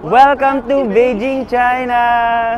Welcome to Beijing, China!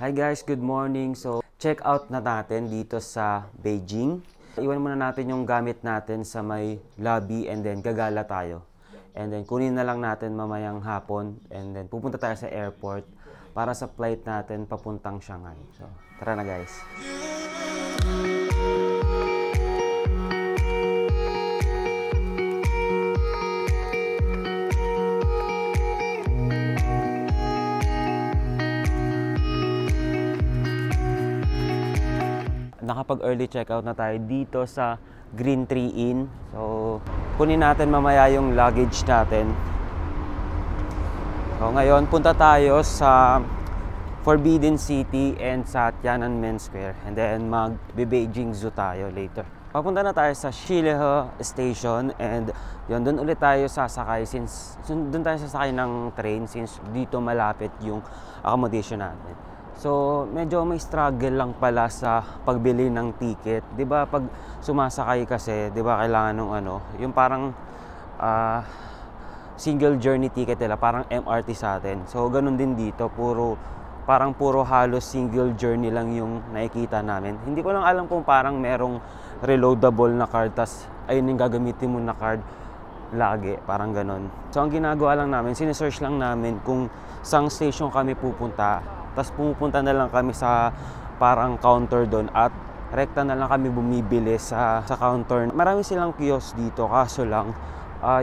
Hi guys, good morning. So, check out na natin dito sa Beijing. Iwan muna natin yung gamit natin sa may lobby and then gagala tayo. And then kunin na lang natin mamayang hapon and then pupunta tayo sa airport para sa flight natin papuntang Shanghai. So, tara na guys. Nakapag early checkout na tayo dito sa Green Tree Inn. So, kunin natin mamaya yung luggage natin. So, ngayon punta tayo sa Forbidden City and sa Tiananmen Square. And then mag-Beijing Zoo tayo later. Papunta na tayo sa Shilehe Station and yun, doon ulit tayo sasakay since doon tayo sasakay ng train since dito malapit yung accommodation natin. So, medyo may struggle lang pala sa pagbili ng ticket. 'Di ba pag sumasakay kasi, 'di ba kailangan ng yung parang single journey ticket nila, parang MRT sa atin. So, ganun din dito, puro halos single journey lang yung nakikita namin. Hindi ko lang alam kung parang merong reloadable na card tas ayun yung gagamitin mo na card lagi, parang ganun. So, ang ginagawa lang namin, sinesearch lang namin kung saang station kami pupunta. Tapos pumupunta na lang kami sa parang counter doon at rekta na lang kami bumibili sa counter. Marami silang kiosk dito, kaso lang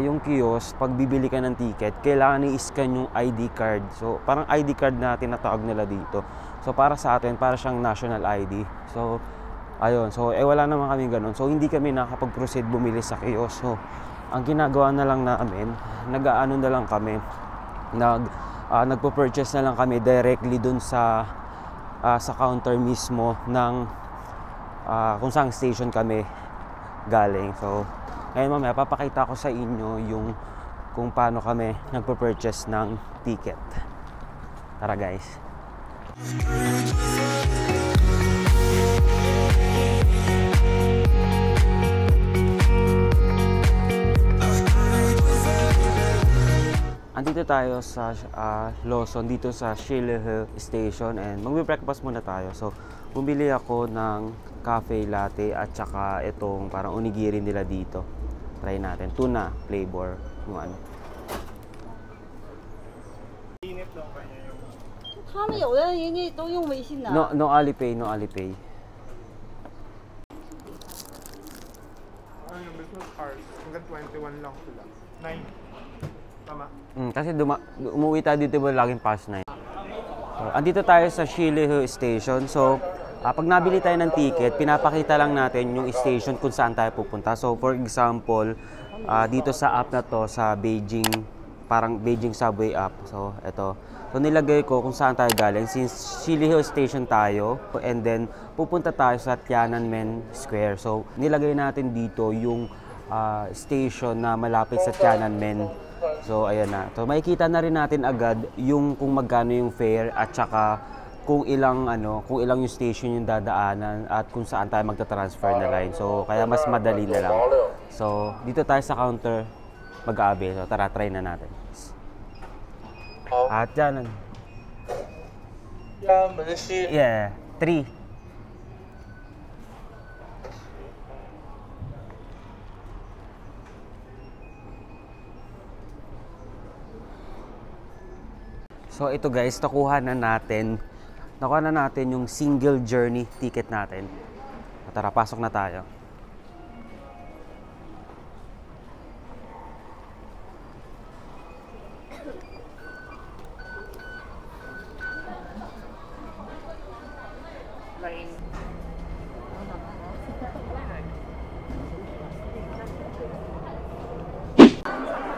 yung kiosk, pag bibili ka ng ticket, kailangan i-scan yung ID card. So parang ID card na tinatawag nila dito. So para sa atin, para siyang national ID. So ayun, so wala naman kami ganun. So hindi kami nakapag-proceed bumili sa kiosk. So ang ginagawa na lang namin, nag-aano na lang kami, nagpo-purchase na lang kami directly dun sa counter mismo ng kung saan station kami galing. So, ngayon mamaya papakita ko sa inyo yung kung paano kami nagpo-purchase ng ticket. Tara guys. Andito tayo sa Lawson, dito sa Shilehe Station and magbe-breakfast muna tayo. So, bumili ako ng cafe latte at saka itong parang onigiri nila dito. Try natin. Tuna flavor. Yung ano. 他们有的人家都用微信的。 No Alipay, no Alipay. Ano yung business hours? Hanggang 21 lang sila. 9. Tama? Kasi umuwi tayo dito ba laging past 9. So, andito tayo sa Shilehe Station. So, pag nabili tayo ng ticket, pinapakita lang natin yung station kung saan tayo pupunta. So, for example, dito sa app na to, sa Beijing, parang Beijing Subway app. So, ito. So, nilagay ko kung saan tayo galing. Since Shilehe Station tayo, and then pupunta tayo sa Tiananmen Square. So, nilagay natin dito yung station na malapit sa Tiananmen. So, ayan na. So, makikita na rin natin agad yung kung magkano yung fare at saka kung ilang yung station yung dadaanan at kung saan tayo magta-transfer na line. So, kaya mas madali na lang. So, dito tayo sa counter mag-aabi. So, tara, try na natin. At yan. Yeah, 3. So ito guys, nakuha na natin yung single journey ticket natin. Tara, pasok na tayo.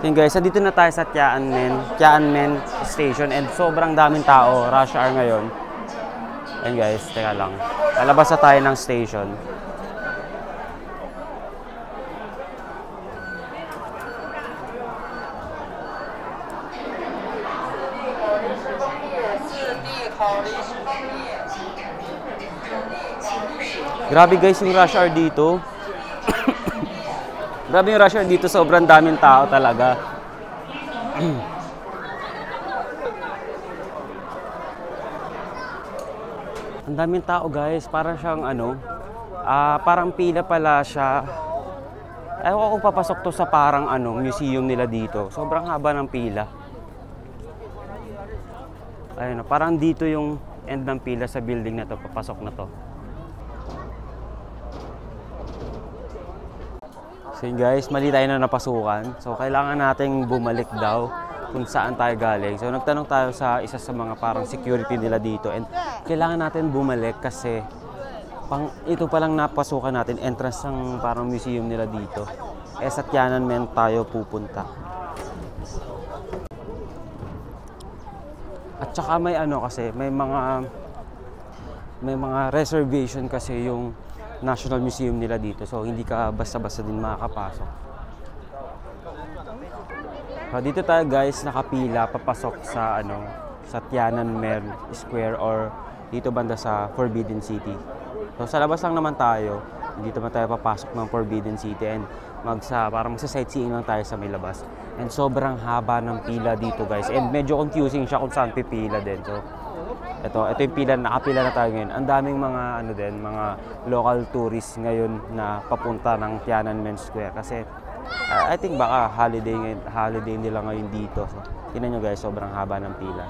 Yun guys, so dito na tayo sa Tiananmen station and sobrang daming tao, rush hour ngayon. Ayun guys, teka lang. Lalabas na tayo ng station. Grabe guys yung rush hour dito. Grabe yung rush hour dito, sobrang daming tao talaga. Ang daming tao guys, parang siyang ano, parang pila pala siya. Ewan ko kung papasok to sa parang ano, museum nila dito. Sobrang haba ng pila. Ayun, parang dito yung end ng pila sa building na to, papasok na to. So yun guys, mali tayo na napasukan. So kailangan nating bumalik daw kung saan tayo galing. So nagtanong tayo sa isa sa mga parang security nila dito and kailangan natin bumalik kasi ito palang napasukan natin, entrance ng parang museum nila dito. Sa Tiananmen tayo pupunta. At saka may ano kasi, may mga reservation kasi yung National Museum nila dito. So hindi ka basta-basta din makakapasok. So, dito tayo guys nakapila papasok sa ano, sa Tiananmen Square or dito banda sa Forbidden City. So sa labas lang naman tayo. Dito naman tayo papasok ng Forbidden City and parang magsa-sightseeing lang tayo sa may labas. And sobrang haba ng pila dito guys. And medyo confusing siya kung saan pipila din. So ito yung pila, nakapila na tayo ngayon. Ang daming mga ano din, mga local tourists ngayon na papunta ng Tiananmen Square kasi I think baka holiday nila ngayon dito. So tingnan nyo guys, sobrang haba ng pila.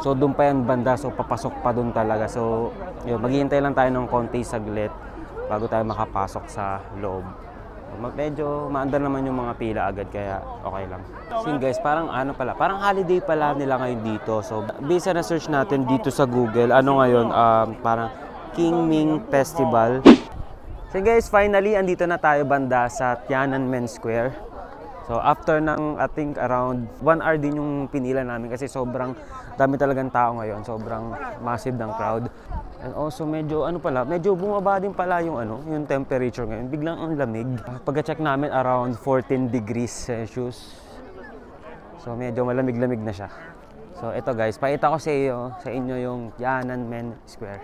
So doon pa yan banda, so papasok pa doon talaga. So yun, maghihintay lang tayo ng konti saglit bago tayo makapasok sa loob. Medyo maandar naman yung mga pila agad kaya okay lang. So guys, parang ano pala, parang holiday pala nila ngayon dito. So based na search natin dito sa Google, ano ngayon, parang Qingming Festival. So guys, finally andito na tayo banda sa Tiananmen Square. So after ng I think around 1 hour din yung pinila namin kasi sobrang dami talagang tao ngayon, sobrang massive ng crowd. And also medyo medyo bumaba din pala yung yung temperature ngayon. Biglang ang lamig. Pagka-check namin around 14 degrees Celsius. So medyo malamig-lamig na siya. So ito guys, pakita ko sa inyo yung Tiananmen Square.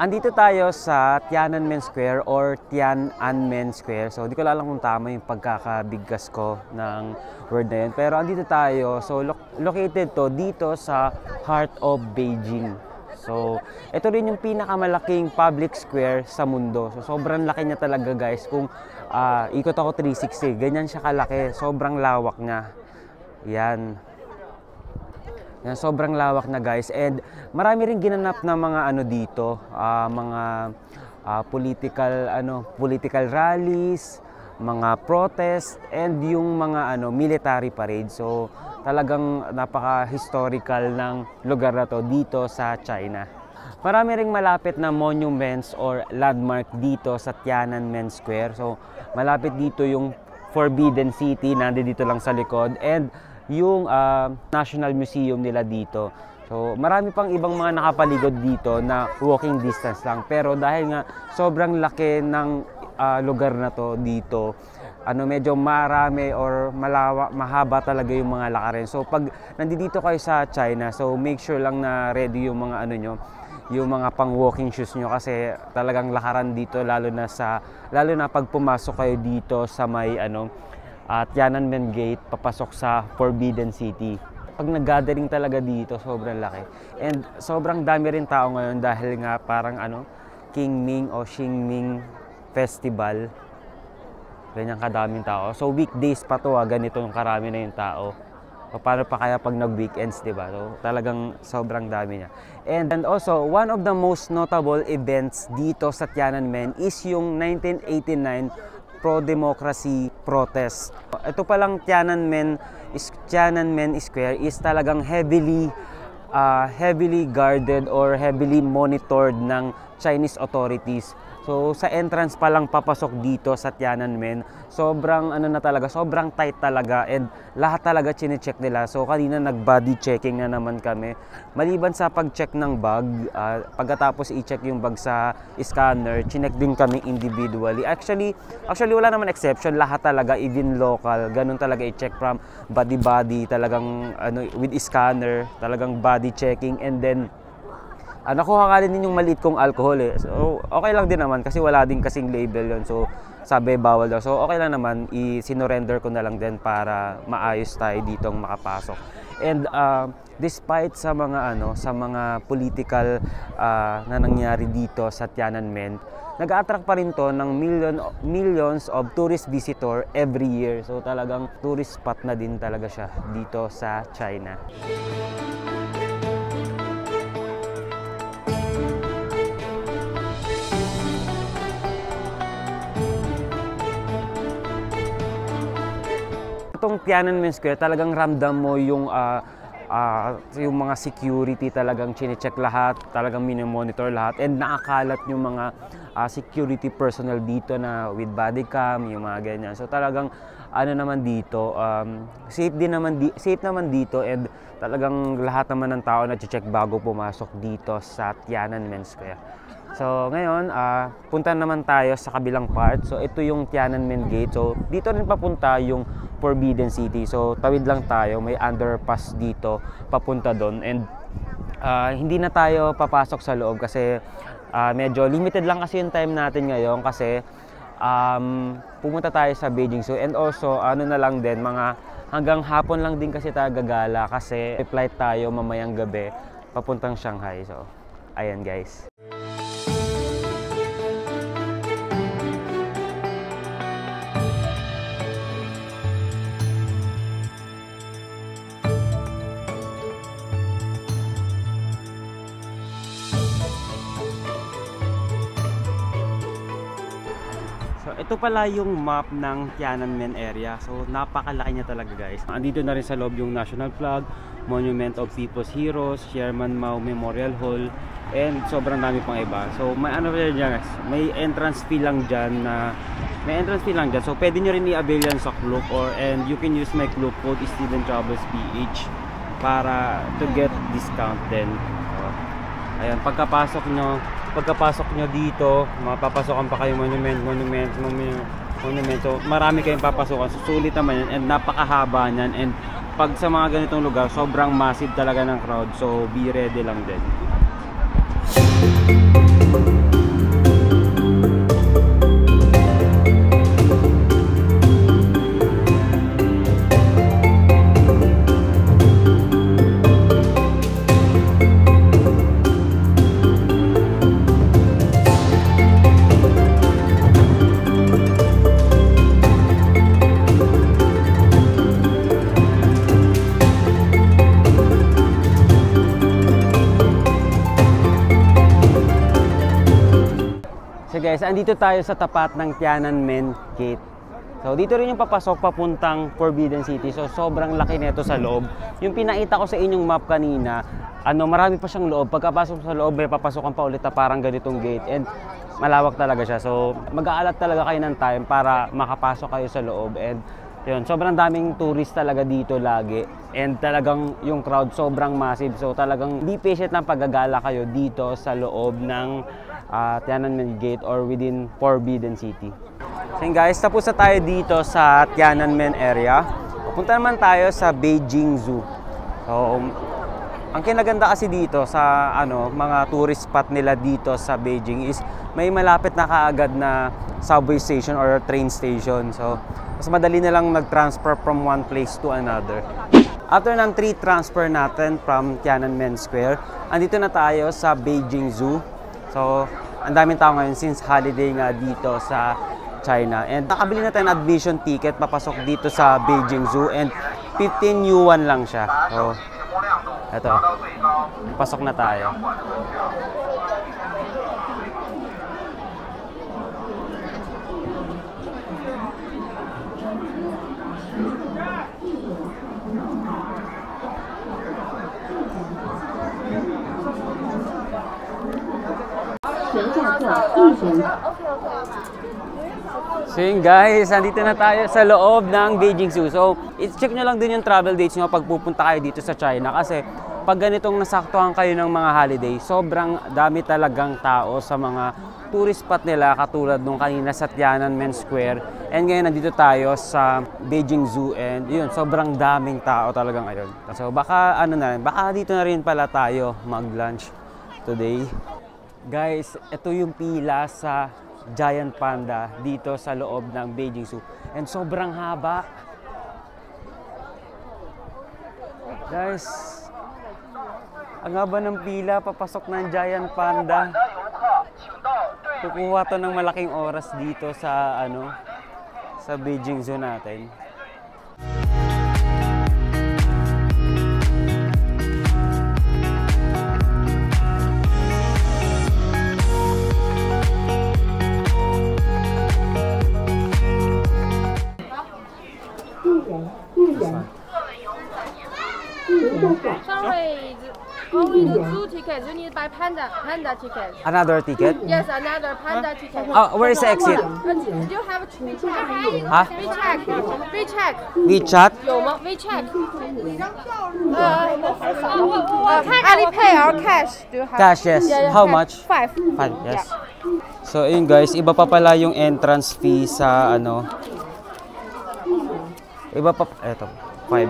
Andito tayo sa Tiananmen Square or Tiananmen Square. So, di ko alam kung tama yung pagkakabigkas ko ng word na yun. Pero andito tayo. So, located to dito sa heart of Beijing. So, ito rin yung pinakamalaking public square sa mundo. So, sobrang laki niya talaga guys. Kung ikot ako 360, ganyan siya kalaki. Sobrang lawak niya. Yan. Yan, sobrang lawak na guys, and marami ring ginanap na mga dito, mga political rallies, mga protest, and yung mga military parade. So talagang napaka-historical ng lugar na to dito sa China. Marami ring malapit na monuments or landmark dito sa Tiananmen Square. So malapit dito yung Forbidden City, nandito lang sa likod, and yung National Museum nila dito. So marami pang ibang mga nakapaligid dito na walking distance lang, pero dahil nga sobrang laki ng lugar na to dito, medyo marami or mahaba talaga yung mga lakarin. So pag nandito kayo sa China, so make sure lang na ready yung mga yung mga pang walking shoes nyo kasi talagang lakaran dito, lalo na pag pumasok kayo dito sa may Tiananmen Gate papasok sa Forbidden City. pag nag-gathering talaga dito, sobrang laki. And sobrang dami rin tao ngayon dahil nga parang Qingming o Xingming Festival. Ganyan kadaming tao. So weekdays pa to, ganito yung karami na yung tao. O paano pa kaya pag nag-weekends, di ba? So talagang sobrang dami niya. And also, one of the most notable events dito sa Tiananmen is yung 1989 pro-democracy protest. Ito palang Tiananmen Square is talagang heavily guarded or heavily monitored ng Chinese authorities. So sa entrance pa lang papasok dito sa Tiananmen, sobrang sobrang tight talaga, and lahat talaga chine-check nila. So kanina nag-body checking na naman kami. Maliban sa pag-check ng bag, pagkatapos i-check yung bag sa scanner, chinek din kami individually. Actually wala naman exception, lahat talaga, even local, ganun talaga i-check from body talagang with scanner, talagang body checking. And then nakuha ka din yung maliit kong alcohol eh. So, okay lang din naman kasi wala din kasing label yon. So, sabi bawal daw. So, okay lang naman. I-sinorender ko na lang din para maayos tayo ditong makapasok. And despite sa mga political na nangyari dito sa Tiananmen, nag-a-attract pa rin to ng millions of tourist visitor every year. So, talagang tourist spot na din talaga siya dito sa China. Itong Tiananmen Square, talagang ramdam mo yung mga security, talagang chine-check lahat, talagang mini-monitor lahat, and nakakalat yung mga security personnel dito na with body cam, yung mga ganyan. So talagang naman dito, safe naman dito, and talagang lahat naman ng tao na check bago pumasok dito sa Tiananmen Square. So ngayon, punta naman tayo sa kabilang part. So ito yung Tiananmen Gate. So dito rin papunta yung Forbidden City. So tawid lang tayo, may underpass dito papunta doon. And hindi na tayo papasok sa loob kasi medyo limited lang kasi yung time natin ngayon kasi pumunta tayo sa Beijing Zoo. And also na lang din, mga hanggang hapon lang din kasi tayo gagala kasi flight tayo mamayang gabi papuntang Shanghai. So ayan guys. Ito pala yung map ng Tiananmen area. So napakalaki niya talaga guys. Andito na rin sa loob yung National Flag, Monument of People's Heroes, Chairman Mao Memorial Hall, and sobrang dami pang iba. So may guys, may entrance fee lang dyan So pwede nyo rin i-avail yan sa Klook, and you can use my Klook code is Steven Travels PH para to get discount din. So, ayan, pagkapasok nyo dito, mapapasokan pa kayo monument. So marami kayong papasukan. Susulit naman yan, and napakahaba niyan. And pag sa mga ganitong lugar, sobrang massive talaga ng crowd. So be ready lang din. Guys, andito tayo sa tapat ng Tiananmen Gate. So dito rin yung papasok papuntang Forbidden City. So sobrang laki nito sa loob. Yung pinakita ko sa inyong map kanina, marami pa siyang loob. Pagkapasok sa loob, may papasokan pa ulit na parang ganitong gate, and malawak talaga siya. So mag-aalat talaga kayo ng time para makapasok kayo sa loob. And yun, sobrang daming tourist talaga dito lagi, and talagang yung crowd sobrang massive. So talagang be patient lang paggagala kayo dito sa loob ng Tiananmen Gate or within Forbidden City. So guys, tapos na tayo dito sa Tiananmen area. Punta naman tayo sa Beijing Zoo. So ang kinaganda kasi dito sa mga tourist spot nila dito sa Beijing is may malapit na kaagad na subway station or train station. So mas madali na lang mag-transfer from one place to another. after ng 3 transfer natin from Tiananmen Square, andito na tayo sa Beijing Zoo. So, ang daming tao ngayon since holiday nga dito sa China. And nakabili na tayo ng admission ticket papasok dito sa Beijing Zoo and 15 yuan lang siya. So, eto. Pasok na tayo. So yun guys, nandito na tayo sa loob ng Beijing Zoo. So, i-check nyo lang din yung travel dates nyo pag pupunta kayo dito sa China. Kasi pag ganitong nasaktuhan kayo ng mga holiday, sobrang dami talagang tao sa mga tourist spot nila katulad nung kanina sa Tiananmen Square. And ngayon nandito tayo sa Beijing Zoo and yun, sobrang daming tao talaga ngayon. So baka baka dito na rin pala tayo mag-lunch today. Guys, ito yung pila sa Giant Panda dito sa loob ng Beijing Zoo. And sobrang haba. Guys, ang haba ng pila papasok ng Giant Panda. Kukuha to ng malaking oras dito sa sa Beijing Zoo natin. Sorry, only the zoo tickets. You need to buy panda tickets. Another ticket? Yes, another panda ticket. Where is the exit? Do you have WeChat? Huh? WeChat. WeChat? 有吗？WeChat. Alipay or cash? Do you have? Cash, yes. Yeah, How cash. much? 5. 5, yes. So, ayun guys, iba pa pala yung entrance fee sa iba pa, eto, 5.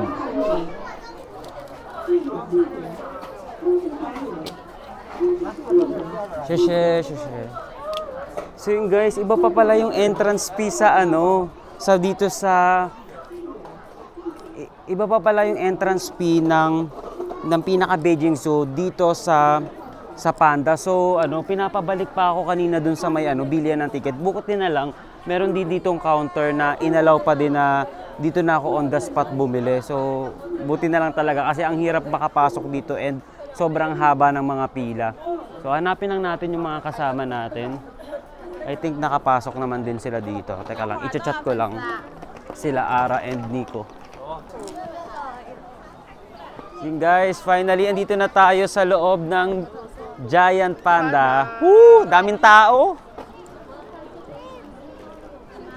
Sheshe. So yun guys, iba pa pala yung entrance fee sa iba pa pala yung entrance fee ng pinaka Beijing Zoo dito sa Panda. So pinapabalik pa ako kanina dun sa may bilihan ng ticket. Bukod din na lang, meron din ditong counter na inalaw pa din na dito na ako on the spot bumili. So buti na lang talaga kasi ang hirap makapasok dito and sobrang haba ng mga pila. So hanapin lang natin yung mga kasama natin. I think nakapasok naman din sila dito. Teka lang, i-chat ko lang sila Ara and Nico. Yun guys, finally andito na tayo sa loob ng Giant Panda. Woo! Daming tao!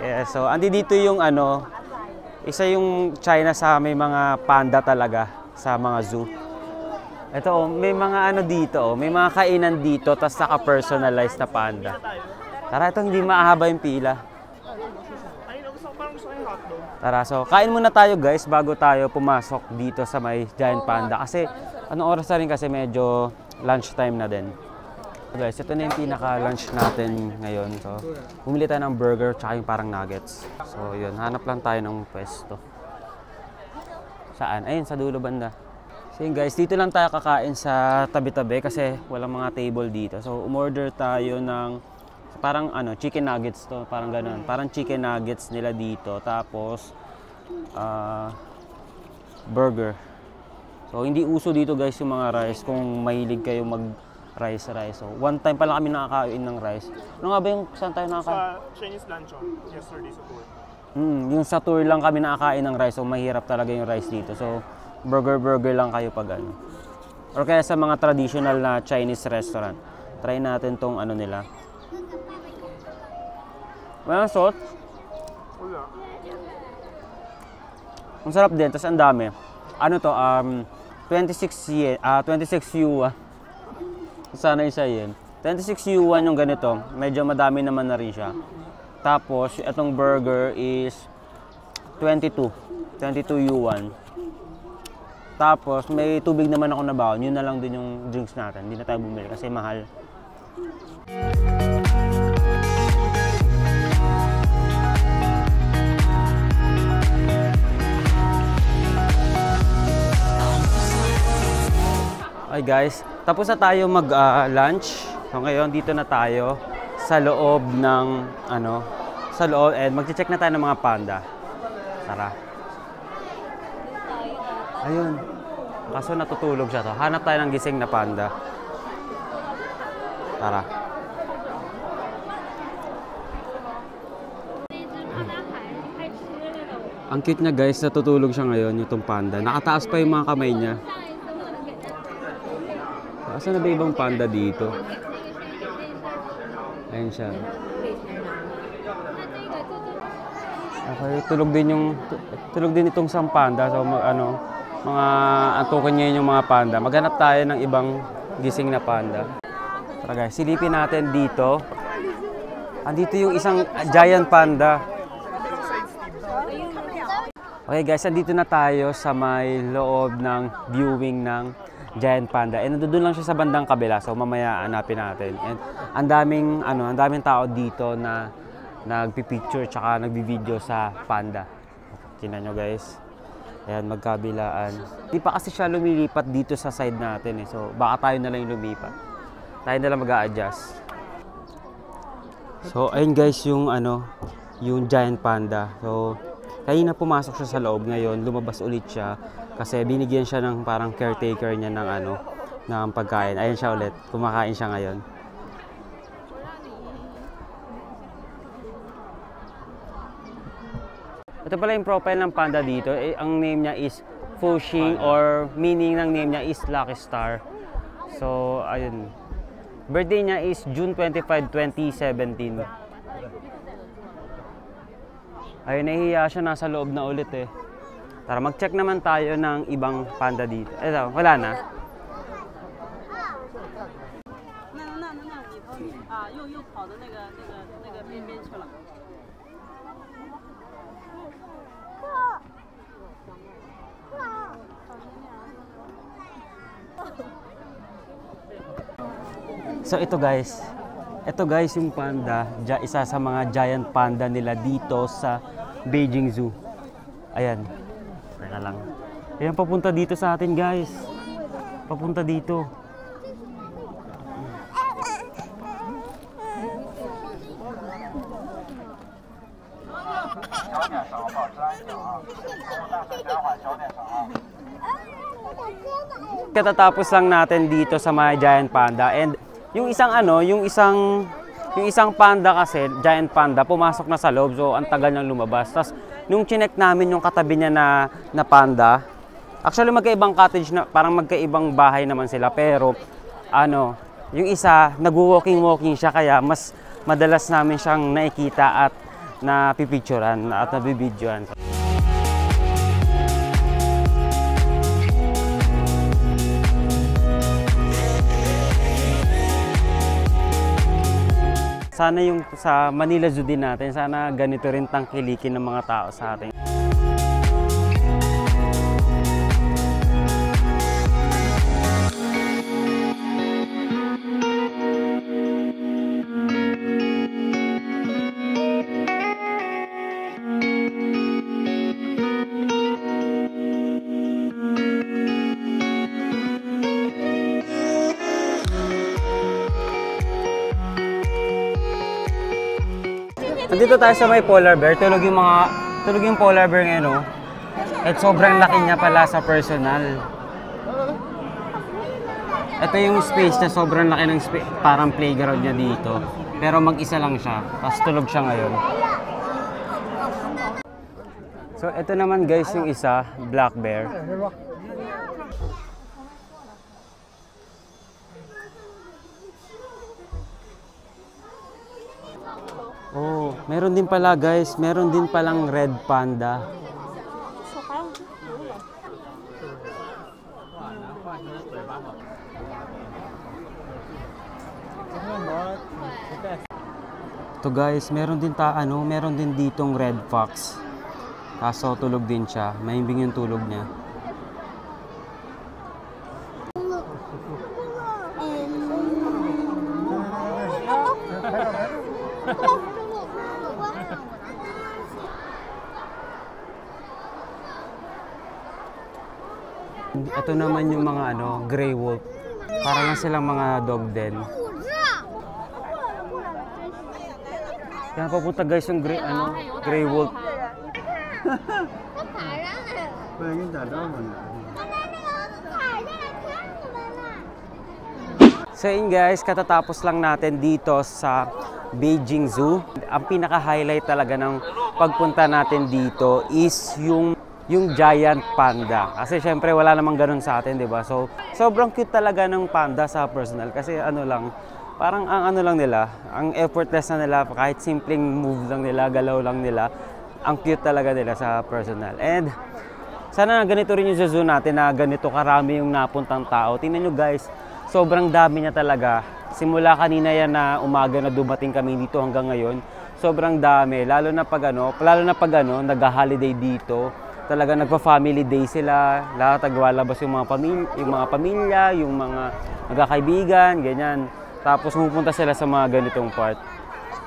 Yeah, so andito yung isa yung China sa may mga panda talaga sa mga zoo. Ito may mga dito, may mga kainan dito tas naka-personalized na panda. Tara, ito hindi mahaba yung pila. Tara, so kain muna tayo guys bago tayo pumasok dito sa may Giant Panda kasi anong oras na rin kasi medyo lunchtime na din. So guys, ito na yung pinaka-lunch natin ngayon. So, bumili tayo ng burger tsaka yung parang nuggets. So yun, hanap lang tayo ng pwesto. Saan? Ayun, sa dulo banda. So yun guys, dito lang tayo kakain sa tabi-tabi kasi walang mga table dito. So umorder tayo ng parang chicken nuggets to, parang gano'n. Parang chicken nuggets nila dito. Tapos burger. So hindi uso dito guys yung mga rice kung mahilig kayo mag-rice. So one time pala kami nakakain ng rice. Ano nga ba yung saan tayo nakakain? Sa Chinese luncheon, yesterday sa tour. Yung sa tour lang kami nakakain ng rice. So mahirap talaga yung rice dito. So burger lang kayo pag or kaya sa mga traditional na Chinese restaurant. Try natin tong nila. Walang salt. Wala. Ang sarap din, tas ang dami. 26 yuan. Sana isa yun. 26 yuan yung ganito. Medyo madami naman na rin siya. Tapos, itong burger is 22 yuan. Tapos, may tubig naman ako na baon. Yun na lang din yung drinks natin. Hindi na tayo bumili kasi mahal. guys, tapos na tayo mag-lunch. So ngayon dito na tayo sa loob ng sa loob, and magche-check na tayo ng mga panda. Tara. Ayun. Kaso natutulog siya to. Hanap tayo ng gising na panda. Tara. Ang cute niya guys, natutulog siya ngayon, yung panda. Nakataas pa yung mga kamay niya. Asan na ba ibang panda dito? Ayun siya. Okay, tulog din itong isang panda. So mga antukin niya yung mga panda. Maghanap tayo ng ibang gising na panda. Tara guys, silipin natin dito. Andito yung isang giant panda. Okay guys, andito na tayo sa may loob ng viewing ng giant panda. And nandun lang siya sa bandang kabila. So mamaya hanapin natin. And ang daming tao dito na nagpi-picture tsaka nagbi-video sa panda. Tingnan nyo guys. Ayan, magkabilaan. Di pa kasi siya lumilipat dito sa side natin eh. So baka tayo na lang yung lumipat. Tayo na lang mag-a-adjust. So ayun guys yung yung giant panda. So kanina pumasok siya sa loob, ngayon lumabas ulit siya kasi binigyan siya ng parang caretaker niya ng pagkain. Ayun siya ulit, kumakain siya ngayon. Ito pala yung profile ng panda dito. Ang name niya is Fuxing, or meaning ng name niya is Lucky Star. So ayun. Birthday niya is June 25, 2017. Ayun, nahihiya siya, nasa loob na ulit eh. Tara, mag-check naman tayo ng ibang panda dito. Ito, wala na. So ito guys yung panda, isa sa mga giant panda nila dito sa Beijing Zoo. Ayan. Teka lang. Ayan, papunta dito sa atin guys. Papunta dito. Katatapos lang natin dito sa mga giant panda, and yung isang panda kasi, giant panda, pumasok na sa loob, so ang tagal nang lumabas. Tapos nung chinek namin yung katabi niya na panda, actually magkaibang cottage na, parang magkaibang bahay naman sila, pero yung isa nagwo-walking siya, kaya mas madalas namin siyang nakikita at napipicturean at nabibidyoan. Sana yung sa Manila Zoo din natin, sana ganito rin tangkilikin ng mga tao sa atin. Nandito tayo sa may polar bear. Tulog yung polar bear ngayon, no? At sobrang laki niya pala sa personal. Ito yung space na sobrang laki ng parang playground niya dito. Pero mag-isa lang siya. Tapos tulog siya ngayon. So ito naman guys yung isa, black bear. Oh, meron din pala guys, meron din palang red panda. Ito guys, meron din ditong red fox. Kaso tulog din siya, mahimbing yung tulog niya. Ito naman yung mga gray wolf. Para lang silang mga dog den. Yan, papunta guys yung gray wolf. So yun guys, katatapos lang natin dito sa Beijing Zoo. Ang pinaka-highlight talaga ng pagpunta natin dito is yung giant panda. Kasi syempre wala namang ganun sa atin, 'di ba? So sobrang cute talaga ng panda sa personal kasi parang ang lang nila, ang effortless na nila, kahit simpleng move lang nila, galaw lang nila, ang cute talaga nila sa personal. And sana ganito rin yung zoo natin na ganito karami yung napuntang tao. Tingnan nyo guys, sobrang dami niya talaga. Simula kanina yan na umaga na dumating kami dito hanggang ngayon, sobrang dami. Lalo na pag nag-holiday dito, talaga nagpa-family day sila. Lahat naglalabas yung mga pamilya, yung mga magkakaibigan, ganyan. Tapos pupunta sila sa mga ganitong part.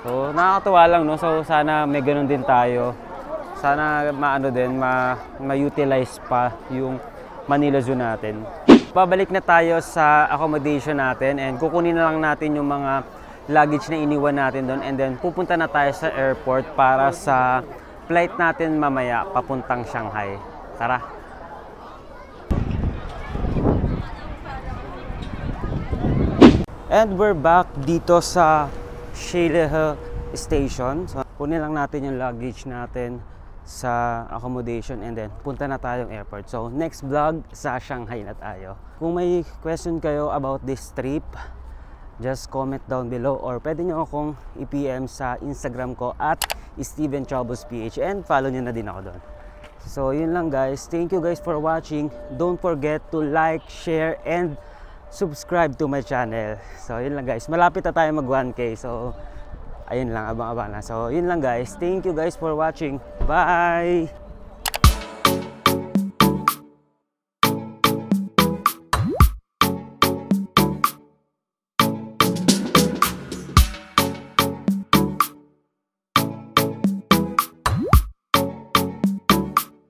So nakakatuwa lang, no? So sana may ganun din tayo. Sana ma-utilize pa yung Manila Zoo natin. Pabalik na tayo sa accommodation natin and kukunin na lang natin yung mga luggage na iniwan natin doon and then pupunta na tayo sa airport para sa flight natin mamaya papuntang Shanghai. Tara! And we're back dito sa Shilihe Station. So kunin lang natin yung luggage natin sa accommodation and then punta na tayong airport. So next vlog sa Shanghai na tayo. Kung may question kayo about this trip, just comment down below or pwede nyo akong i-PM sa Instagram ko at StevenTroublesPH and follow nyo na din ako doon. So yun lang guys. Thank you guys for watching. Don't forget to like, share and subscribe to my channel. So yun lang guys. Malapit na tayo mag 1K. So ayun lang, abang-abang na. So, yun lang guys. Thank you guys for watching. Bye!